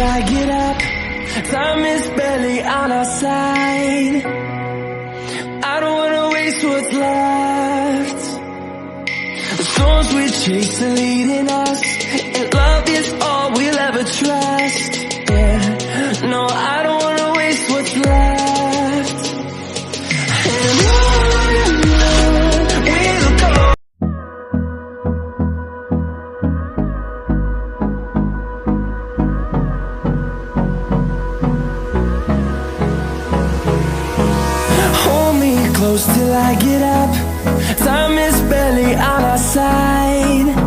till I get up. Time is barely on our side. I don't wanna waste what's left. The storms we chase are leading us, and love is all we'll ever trust. Yeah, no, I don't wanna waste what's left. And on we'll go. Hold me close till I get up. Time is barely on our side.